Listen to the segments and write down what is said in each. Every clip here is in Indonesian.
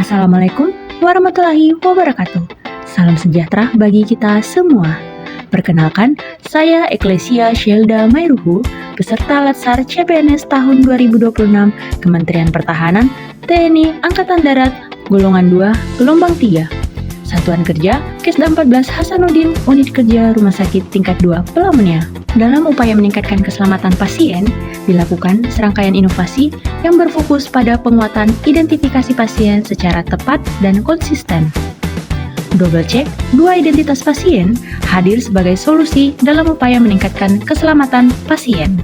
Assalamualaikum warahmatullahi wabarakatuh. Salam sejahtera bagi kita semua. Perkenalkan, saya Eklesia Shelda Mairuhu, peserta Latsar CPNS tahun 2026 Kementerian Pertahanan TNI Angkatan Darat Golongan 2 Gelombang 3. Satuan Kerja Kesda 14 Hasanuddin Unit Kerja Rumah Sakit Tingkat 2 Pelamunia. Dalam upaya meningkatkan keselamatan pasien, dilakukan serangkaian inovasi yang berfokus pada penguatan identifikasi pasien secara tepat dan konsisten. Double check dua identitas pasien hadir sebagai solusi dalam upaya meningkatkan keselamatan pasien.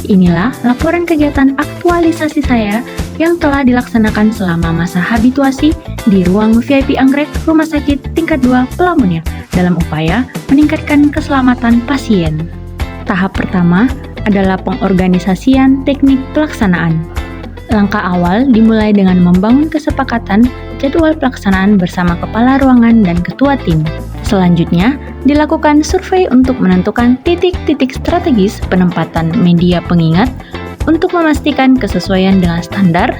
Inilah laporan kegiatan aktualisasi saya yang telah dilaksanakan selama masa habituasi di ruang VIP Anggrek Rumah Sakit Tingkat 2 Pelamunia dalam upaya meningkatkan keselamatan pasien. Tahap pertama adalah pengorganisasian teknik pelaksanaan. Langkah awal dimulai dengan membangun kesepakatan jadwal pelaksanaan bersama kepala ruangan dan ketua tim. Selanjutnya, dilakukan survei untuk menentukan titik-titik strategis penempatan media pengingat untuk memastikan kesesuaian dengan standar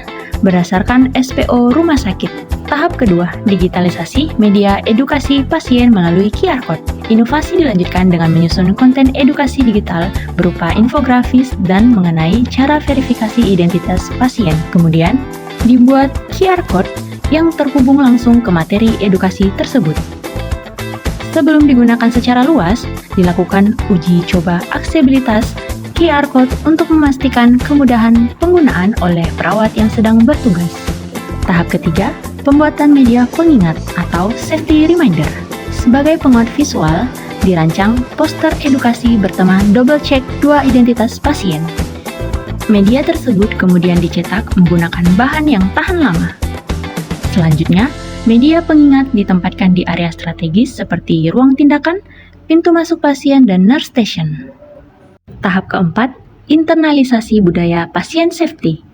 berdasarkan SPO rumah sakit. Tahap kedua, digitalisasi media edukasi pasien melalui QR Code. Inovasi dilanjutkan dengan menyusun konten edukasi digital berupa infografis dan mengenai cara verifikasi identitas pasien. Kemudian, dibuat QR Code yang terhubung langsung ke materi edukasi tersebut. Sebelum digunakan secara luas, dilakukan uji coba aksesibilitas QR Code untuk memastikan kemudahan penggunaan oleh perawat yang sedang bertugas. Tahap ketiga, pembuatan media pengingat atau safety reminder. Sebagai penguat visual, dirancang poster edukasi bertema double check dua identitas pasien. Media tersebut kemudian dicetak menggunakan bahan yang tahan lama. Selanjutnya, media pengingat ditempatkan di area strategis seperti ruang tindakan, pintu masuk pasien, dan nurse station. Tahap keempat, internalisasi budaya pasien safety.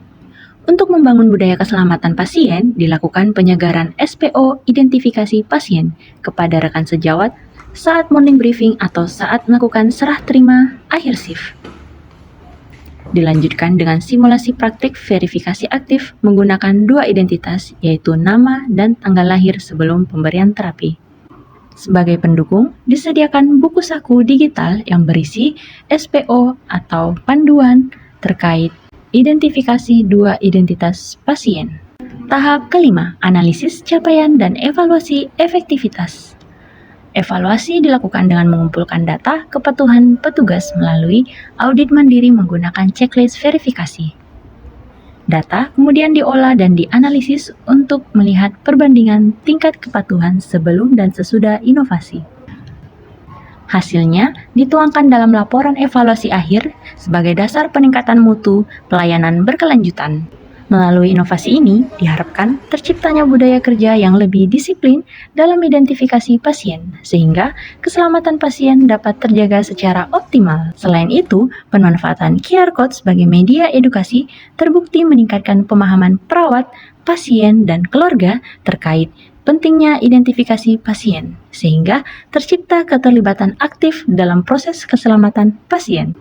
Untuk membangun budaya keselamatan pasien, dilakukan penyegaran SPO identifikasi pasien kepada rekan sejawat saat morning briefing atau saat melakukan serah terima akhir shift. Dilanjutkan dengan simulasi praktik verifikasi aktif menggunakan dua identitas, yaitu nama dan tanggal lahir sebelum pemberian terapi. Sebagai pendukung, disediakan buku saku digital yang berisi SPO atau panduan terkait identifikasi dua identitas pasien. Tahap kelima, analisis capaian dan evaluasi efektivitas. Evaluasi dilakukan dengan mengumpulkan data kepatuhan petugas melalui audit mandiri menggunakan checklist verifikasi. Data kemudian diolah dan dianalisis untuk melihat perbandingan tingkat kepatuhan sebelum dan sesudah inovasi. Hasilnya dituangkan dalam laporan evaluasi akhir sebagai dasar peningkatan mutu pelayanan berkelanjutan. Melalui inovasi ini, diharapkan terciptanya budaya kerja yang lebih disiplin dalam identifikasi pasien, sehingga keselamatan pasien dapat terjaga secara optimal. Selain itu, pemanfaatan QR Code sebagai media edukasi terbukti meningkatkan pemahaman perawat, pasien, dan keluarga terkait pentingnya identifikasi pasien, sehingga tercipta keterlibatan aktif dalam proses keselamatan pasien.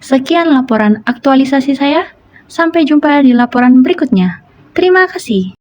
Sekian laporan aktualisasi saya. Sampai jumpa di laporan berikutnya. Terima kasih.